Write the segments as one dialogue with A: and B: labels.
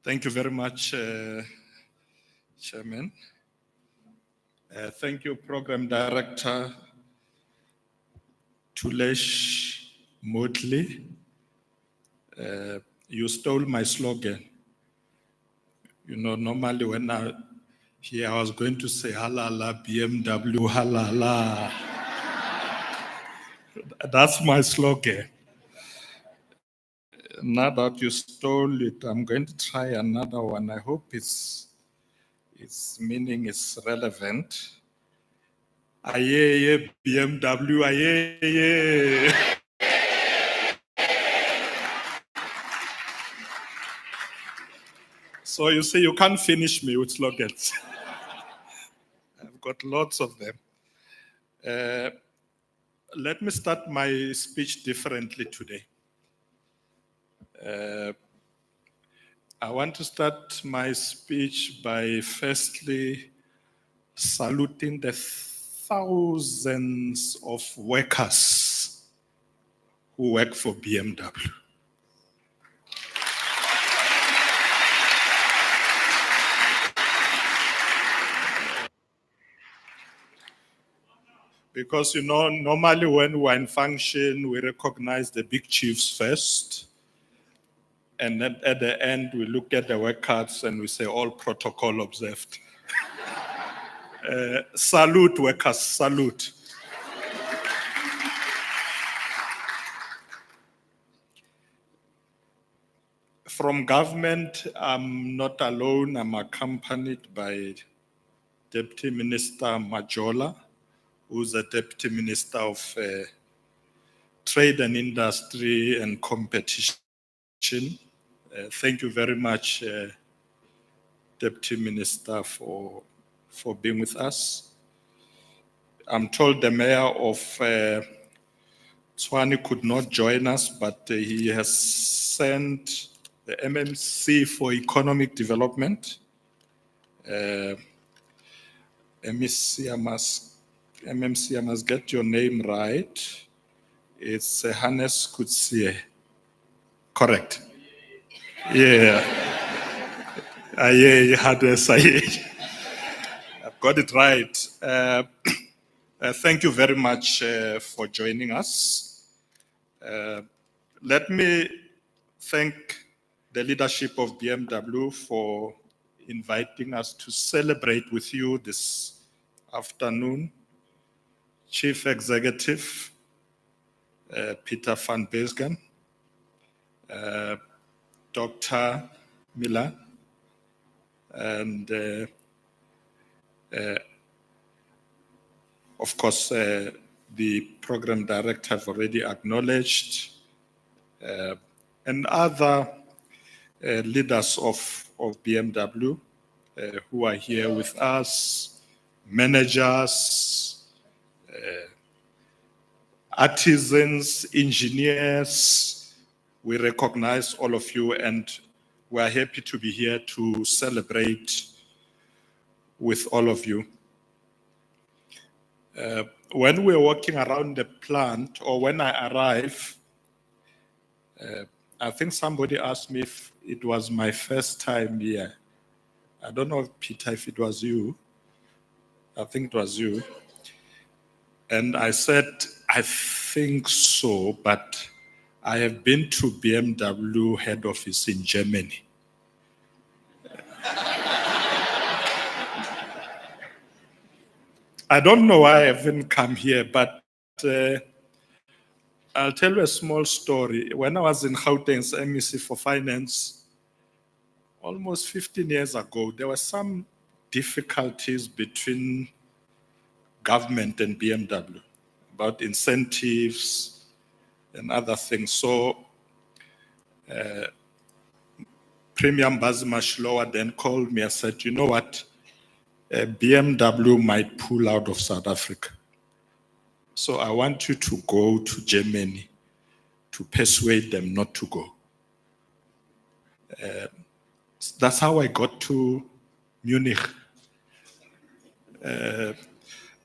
A: Thank you very much, Chairman. Thank you, Program Director Tulesh Modley. You stole my slogan. You know, normally when I was going to say halala, BMW, halala. That's my slogan. Now that you stole it, I'm going to try another one. I hope its meaning is relevant. Aye, BMW, aye. So you see, you can't finish me with slogans. I've got lots of them. Let me start my speech differently today. I want to start my speech by firstly saluting the thousands of workers who work for BMW. Because, you know, normally when we're in function, we recognize the big chiefs first. And then at the end, we look at the work cards and we say, all protocol observed. Salute, workers, salute. From government, I'm not alone. I'm accompanied by Deputy Minister Majola, who's the Deputy Minister of Trade and Industry and Competition. Thank you very much, Deputy Minister, for being with us. I'm told the Mayor of Tshwane could not join us, but he has sent the MMC for Economic Development. MMC, I must get your name right. It's Hannes Kutsie. Correct. Yeah. Aye, Hannes, aye. I've got it right. Thank you very much for joining us. Let me thank the leadership of BMW for inviting us to celebrate with you this afternoon. Chief Executive, Peter van Beesgen, Dr. Miller, and of course, the program director have already acknowledged, and other leaders of BMW who are here with us, managers, artisans, engineers. We recognize all of you, and we are happy to be here to celebrate with all of you. When we're walking around the plant, or when I arrive, I think somebody asked me if it was my first time here. I don't know, Peter, if it was you. I think it was you. And I said, I think so, but I have been to BMW head office in Germany. I don't know why I haven't come here, but I'll tell you a small story. When I was in Gauteng's MEC for Finance, almost 15 years ago, there were some difficulties between government and BMW about incentives and other things. So Premier Mbazima Shlowa then called me and said, you know what, BMW might pull out of South Africa. So I want you to go to Germany to persuade them not to go. That's how I got to Munich.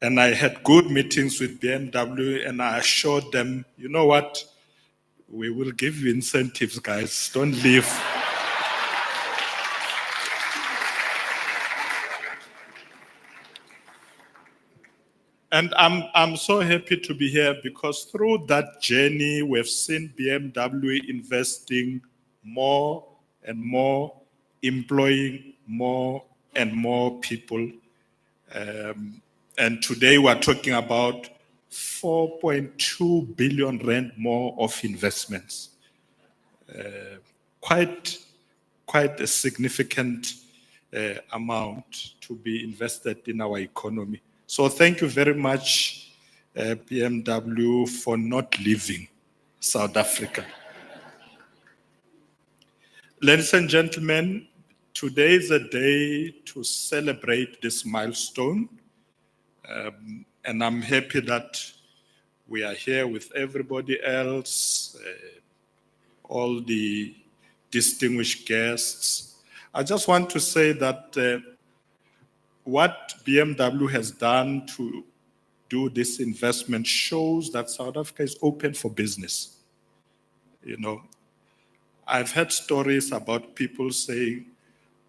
A: And I had good meetings with BMW, and I assured them, you know what, we will give you incentives, guys. Don't leave. And I'm so happy to be here because through that journey, we've seen BMW investing more and more, employing more and more people. And today we're talking about 4.2 billion rand more of investments. Quite a significant amount to be invested in our economy. So thank you very much, BMW, for not leaving South Africa. Ladies and gentlemen, today is a day to celebrate this milestone. And I'm happy that we are here with everybody else, all the distinguished guests. I just want to say that what BMW has done to do this investment shows that South Africa is open for business. You know, I've heard stories about people saying,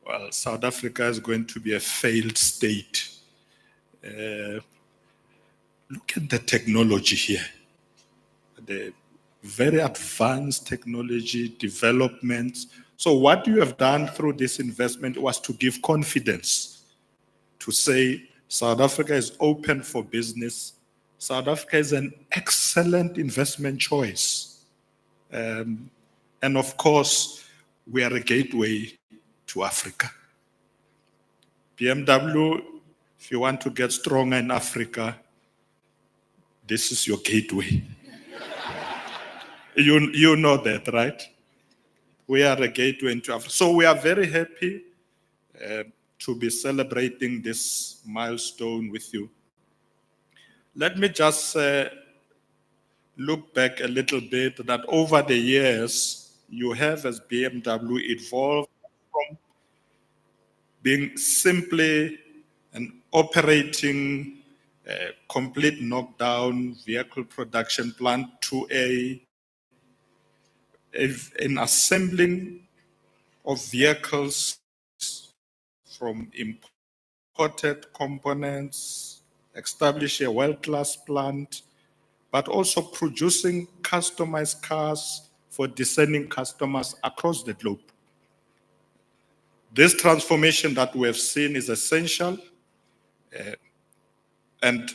A: well, South Africa is going to be a failed state. Look at the technology here. The very advanced technology developments. So what you have done through this investment was to give confidence, to say South Africa is open for business. South Africa is an excellent investment choice. And of course, we are a gateway to Africa. BMW, if you want to get stronger in Africa, this is your gateway. You know that, right? We are a gateway into Africa. So we are very happy to be celebrating this milestone with you. Let me just look back a little bit that over the years, you have as BMW evolved from being simply an operating complete knockdown vehicle production plant to an assembling of vehicles from imported components, establish a world-class plant, but also producing customized cars for discerning customers across the globe. This transformation that we have seen is essential, and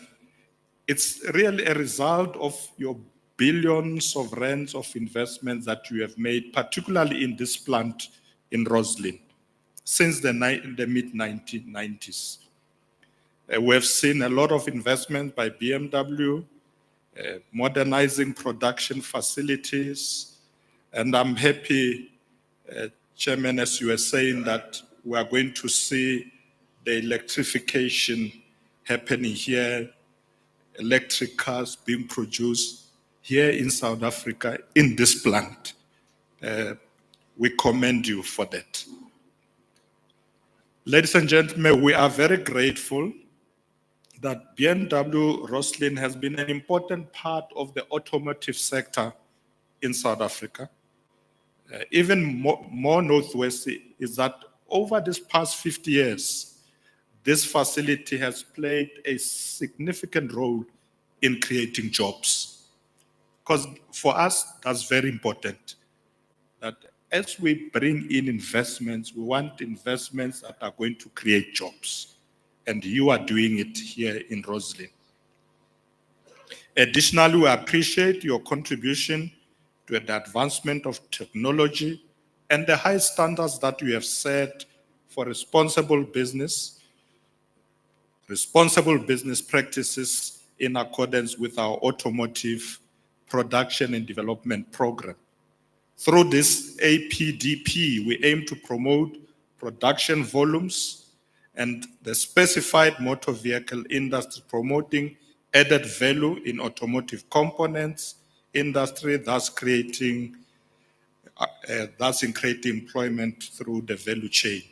A: it's really a result of your billions of rands of investments that you have made, particularly in this plant in Rosslyn, since the mid-1990s. We have seen a lot of investment by BMW, modernizing production facilities, and I'm happy, Chairman, as you were saying, that we are going to see the electrification happening here, electric cars being produced here in South Africa in this plant. We commend you for that. Ladies and gentlemen, we are very grateful that BMW Rosslyn has been an important part of the automotive sector in South Africa. Even more noteworthy is that over this past 50 years, this facility has played a significant role in creating jobs. Because for us, that's very important. That as we bring in investments, we want investments that are going to create jobs. And you are doing it here in Rosslyn. Additionally, we appreciate your contribution to the advancement of technology and the high standards that you have set for responsible business practices in accordance with our automotive production and development program. Through this APDP, we aim to promote production volumes and the specified motor vehicle industry, promoting added value in automotive components industry, thus creating employment through the value chain.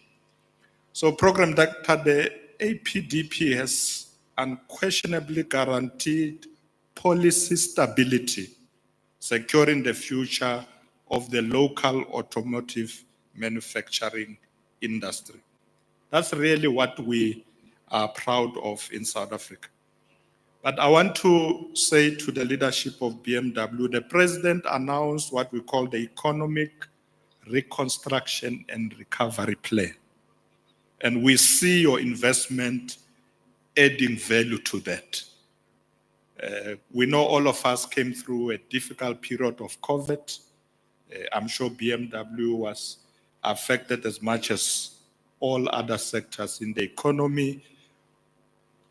A: So program that the APDP has unquestionably guaranteed policy stability, securing the future of the local automotive manufacturing industry. That's really what we are proud of in South Africa. But I want to say to the leadership of BMW, the president announced what we call the Economic Reconstruction and Recovery Plan. And we see your investment adding value to that. We know all of us came through a difficult period of COVID. I'm sure BMW was affected as much as all other sectors in the economy.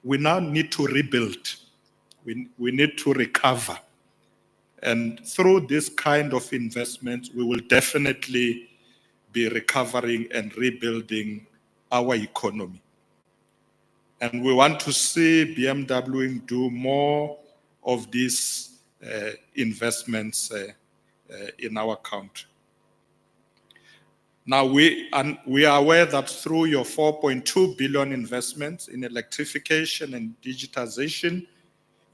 A: We now need to rebuild. We need to recover. And through this kind of investment, we will definitely be recovering and rebuilding our economy. And we want to see BMW do more of these investments in our country. Now, we are aware that through your 4.2 billion investments in electrification and digitization,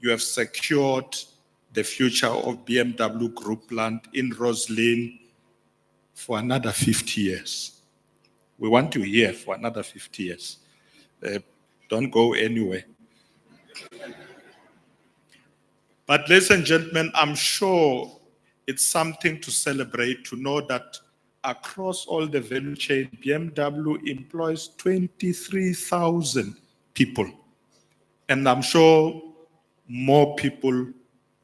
A: you have secured the future of BMW Group land in Rosslyn for another 50 years. We want you here for another 50 years. Don't go anywhere. But ladies and gentlemen, I'm sure it's something to celebrate to know that across all the value chain, BMW employs 23,000 people. And I'm sure more people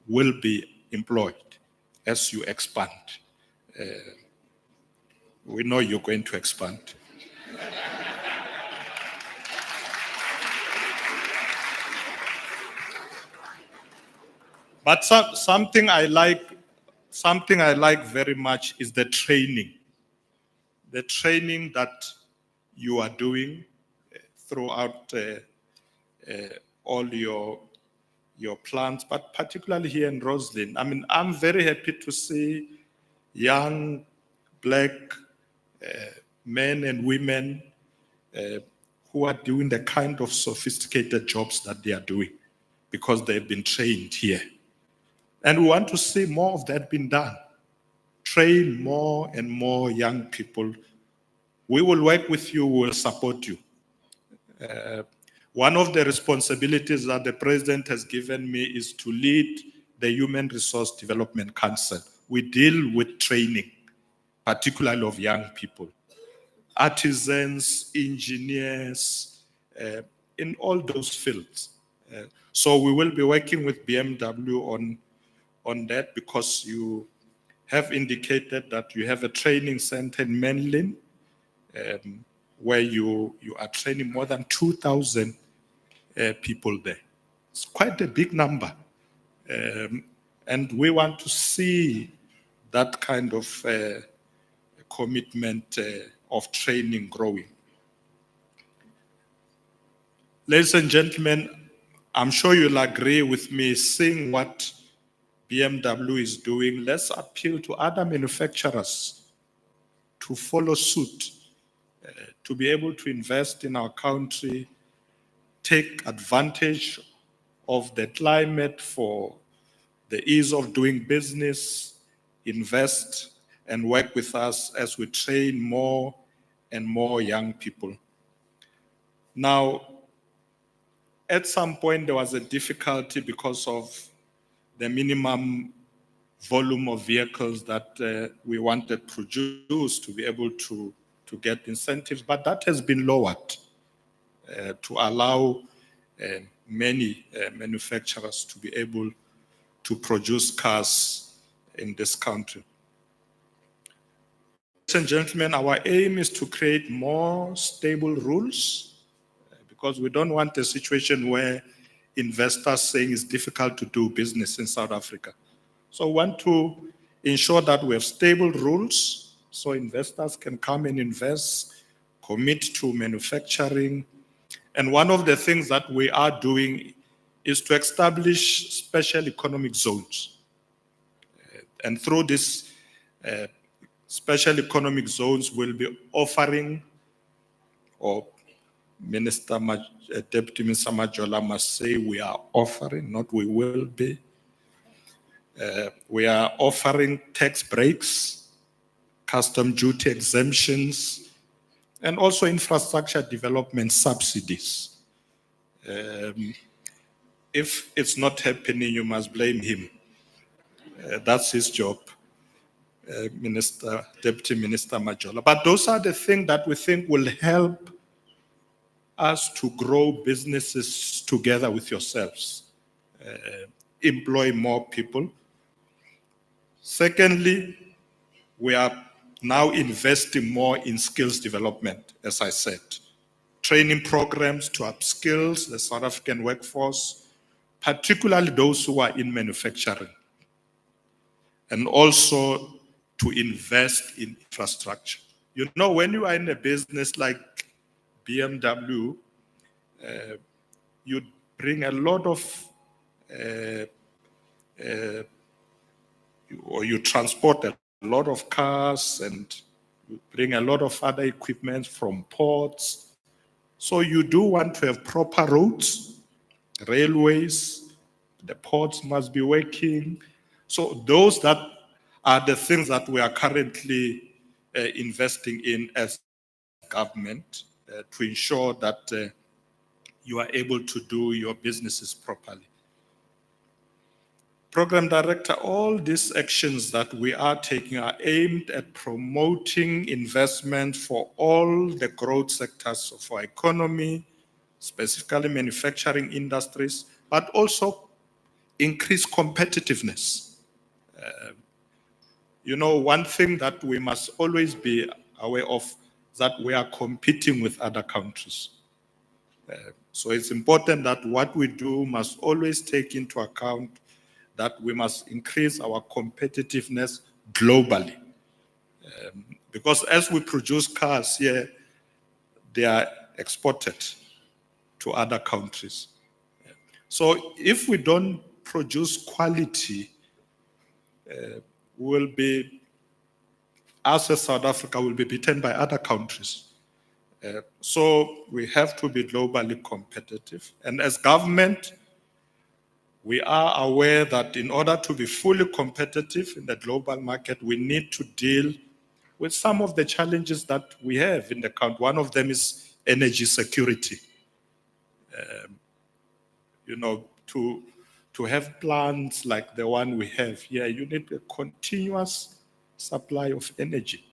A: will be employed as you expand. We know you're going to expand. But something I like very much is the training. The training that you are doing throughout all your plants, but particularly here in Rosslyn. I mean, I'm very happy to see young black men and women who are doing the kind of sophisticated jobs that they are doing because they've been trained here. And we want to see more of that being done. Train more and more young people. We will work with you, we will support you. One of the responsibilities that the president has given me is to lead the Human Resource Development Council. We deal with training, particularly of young people, artisans, engineers, in all those fields. So we will be working with BMW on that because you have indicated that you have a training center in Menlyn where you are training more than 2,000 people there. It's quite a big number. And we want to see that kind of commitment of training growing. Ladies and gentlemen, I'm sure you'll agree with me, seeing what BMW is doing, let's appeal to other manufacturers to follow suit, to be able to invest in our country, take advantage of the climate for the ease of doing business, invest and work with us as we train more and more young people. Now, at some point there was a difficulty because of the minimum volume of vehicles that we wanted produced to be able to get incentives, but that has been lowered to allow many manufacturers to be able to produce cars in this country. Ladies and gentlemen, our aim is to create more stable rules because we don't want a situation where investors saying it's difficult to do business in South Africa. So we want to ensure that we have stable rules so investors can come and invest, commit to manufacturing. And one of the things that we are doing is to establish special economic zones. And through this special economic zones, we'll be offering, or Deputy Minister Majola must say we are offering, not we will be. We are offering tax breaks, custom duty exemptions, and also infrastructure development subsidies. If it's not happening, you must blame him. That's his job, Deputy Minister Majola. But those are the things that we think will help us to grow businesses together with yourselves, employ more people. Secondly, we are now investing more in skills development, as I said. Training programs to upskill the South African workforce, particularly those who are in manufacturing. And also to invest in infrastructure. You know, when you are in a business like BMW, you bring a lot of, or you transport a lot of cars and you bring a lot of other equipment from ports. So you do want to have proper roads, railways, the ports must be working. So those that are the things that we are currently investing in as government to ensure that you are able to do your businesses properly. Program Director, all these actions that we are taking are aimed at promoting investment for all the growth sectors of our economy, specifically manufacturing industries, but also increase competitiveness. You know, one thing that we must always be aware of is that we are competing with other countries. So it's important that what we do must always take into account that we must increase our competitiveness globally. Because as we produce cars here, they are exported to other countries. So if we don't produce quality, we'll be, as a South Africa, will be beaten by other countries. So we have to be globally competitive. And as government, we are aware that in order to be fully competitive in the global market, we need to deal with some of the challenges that we have in the country. One of them is energy security. You know, to have plants like the one we have here, you need a continuous supply of energy.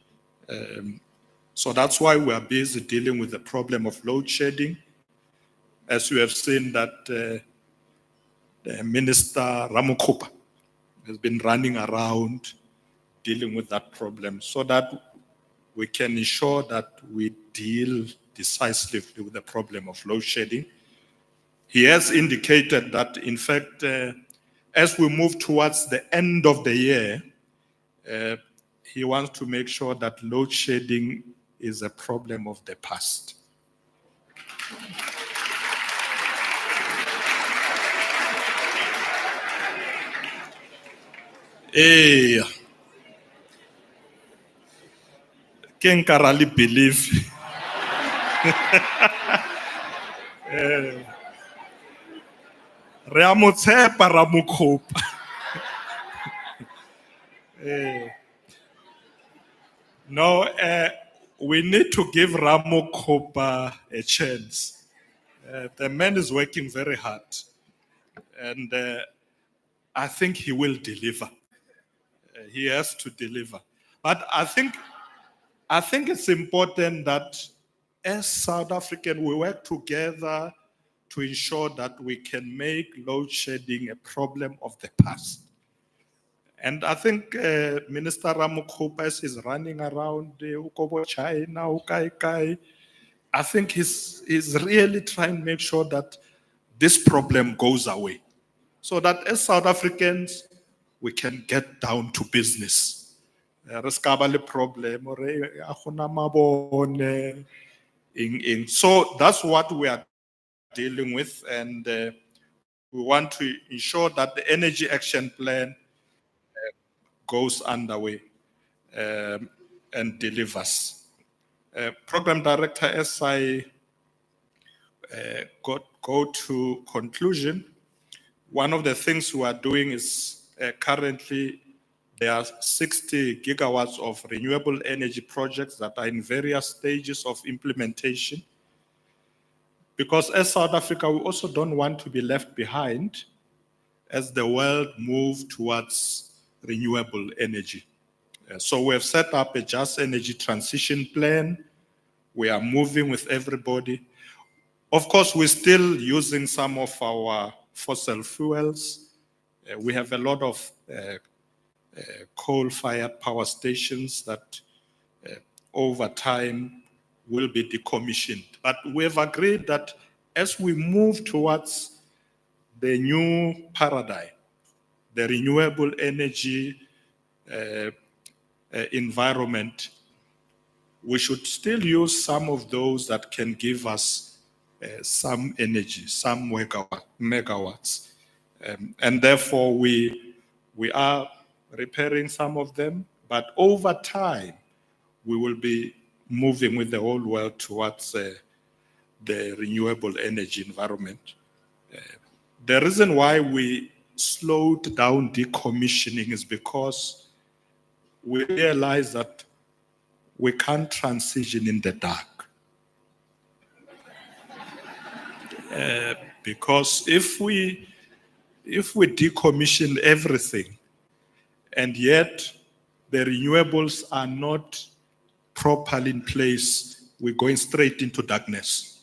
A: So that's why we are busy dealing with the problem of load shedding. As you have seen that Minister Ramokgopa has been running around dealing with that problem so that we can ensure that we deal decisively with the problem of load shedding. He has indicated that, in fact, as we move towards the end of the year, he wants to make sure that load shedding is a problem of the past. Hey, can Karali believe? Reamotsepa Ramokgopa. No, we need to give Ramokgopa a chance. The man is working very hard, and I think he will deliver. He has to deliver. But I think it's important that as South African, we work together to ensure that we can make load shedding a problem of the past. And I think Minister Ramokgopa is running around China, I think he's really trying to make sure that this problem goes away. So that as South Africans, we can get down to business. Problem. So that's what we are dealing with, and we want to ensure that the energy action plan goes underway and delivers. Program Director, as I go to conclusion, one of the things we are doing is currently there are 60 gigawatts of renewable energy projects that are in various stages of implementation. Because as South Africa, we also don't want to be left behind as the world moves towards renewable energy. So we have set up a just energy transition plan. We are moving with everybody. Of course, we're still using some of our fossil fuels. We have a lot of coal-fired power stations that over time will be decommissioned. But we have agreed that as we move towards the new paradigm, the renewable energy environment, we should still use some of those that can give us some energy, some megawatts. And therefore, we are repairing some of them, but over time, we will be moving with the whole world towards the renewable energy environment. The reason why we slowed down decommissioning is because we realize that we can't transition in the dark. Because if we decommission everything and yet the renewables are not properly in place, we're going straight into darkness.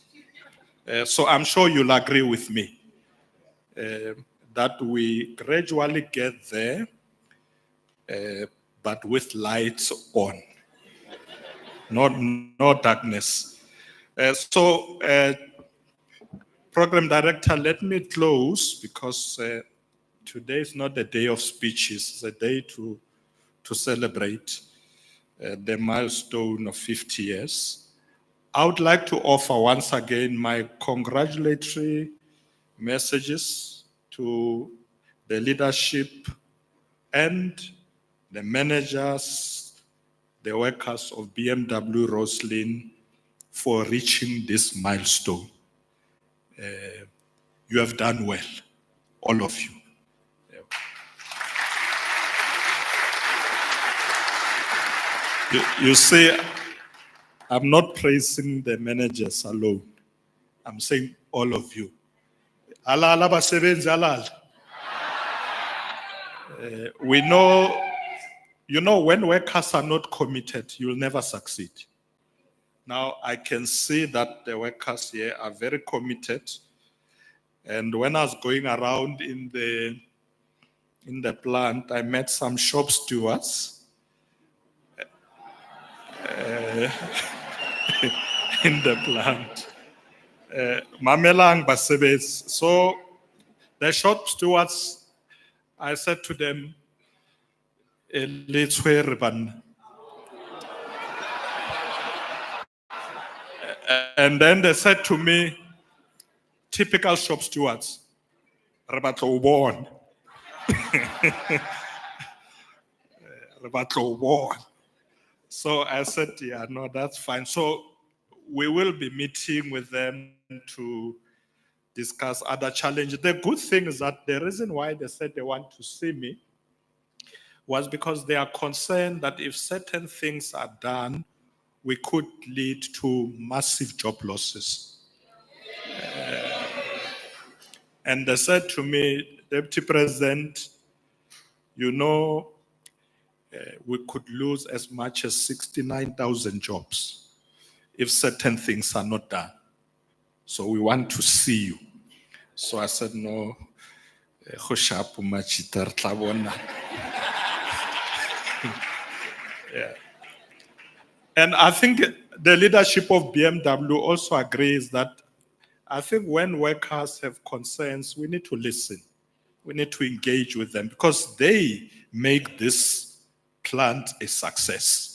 A: So I'm sure you'll agree with me that we gradually get there, but with lights on, no darkness. Program Director, let me close because today is not a day of speeches, it's a day to celebrate the milestone of 50 years. I would like to offer once again my congratulatory messages to the leadership and the managers, the workers of BMW Rosslyn for reaching this milestone. You have done well, all of you. You see, I'm not praising the managers alone. I'm saying all of you. We know, when workers are not committed, you'll never succeed. Now, I can see that the workers here are very committed. And when I was going around in the plant, I met some shop stewards in the plant. Mamelang basebes. So the shop stewards, I said to them, and then they said to me, typical shop stewards, Rebatlo born. So I said, yeah, no, that's fine. So we will be meeting with them to discuss other challenges. The good thing is that the reason why they said they want to see me was because they are concerned that if certain things are done, we could lead to massive job losses. And they said to me, Deputy President, we could lose as much as 69,000 jobs if certain things are not done. So we want to see you. So I said, no, yeah. And I think the leadership of BMW also agrees that I think when workers have concerns, we need to listen. We need to engage with them because they make this plant a success.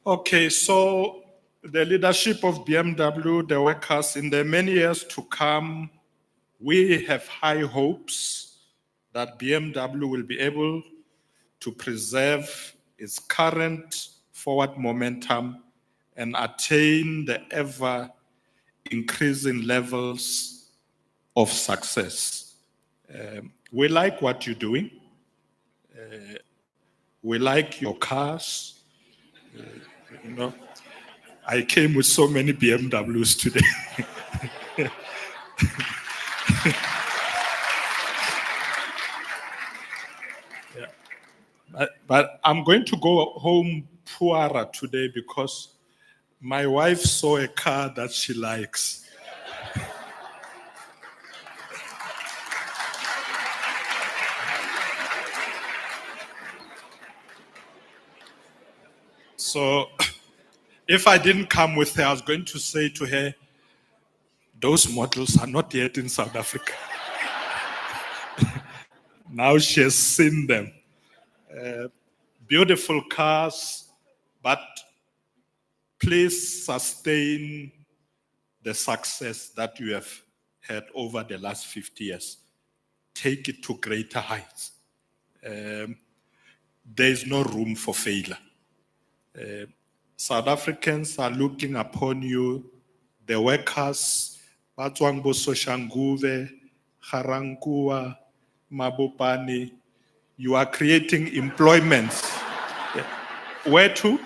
A: Okay, so the leadership of BMW, the workers, in the many years to come, we have high hopes that BMW will be able to preserve its current forward momentum and attain the ever increasing levels of success. We like what you're doing. We like your cars. You know, I came with so many BMWs today. But I'm going to go home poorer today because my wife saw a car that she likes. So if I didn't come with her, I was going to say to her, those models are not yet in South Africa. Now she has seen them. Beautiful cars, but please sustain the success that you have had over the last 50 years. Take it to greater heights. There is no room for failure. South Africans are looking upon you, the workers, Batswangbo Soshanguve, Harangua, Mabopani. You are creating employment. Where to?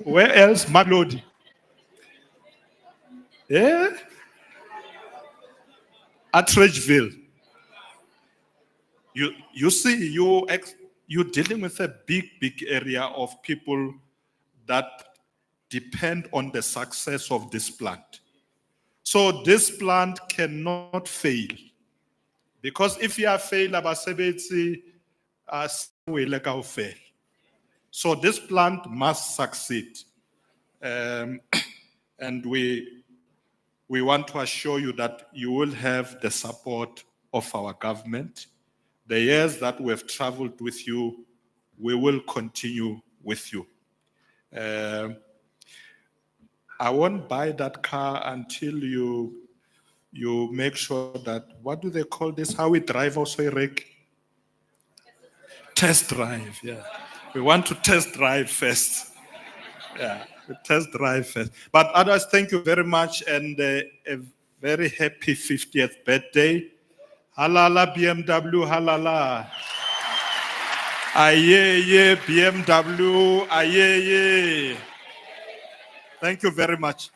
A: Where else? Mamelodi. Yeah? At Ridgeville. You see, you're dealing with a big area of people that depend on the success of this plant. So this plant cannot fail. Because if you have failed, abasebetsi will fail. So this plant must succeed. And we want to assure you that you will have the support of our government. The years that we have traveled with you, we will continue with you. I won't buy that car until you make sure that, what do they call this? How we drive also, Rick? Test drive, yeah. We want to test drive first. Yeah, test drive first. But otherwise, thank you very much and a very happy 50th birthday. Halala BMW, halala. Aye, BMW, aye. Thank you very much.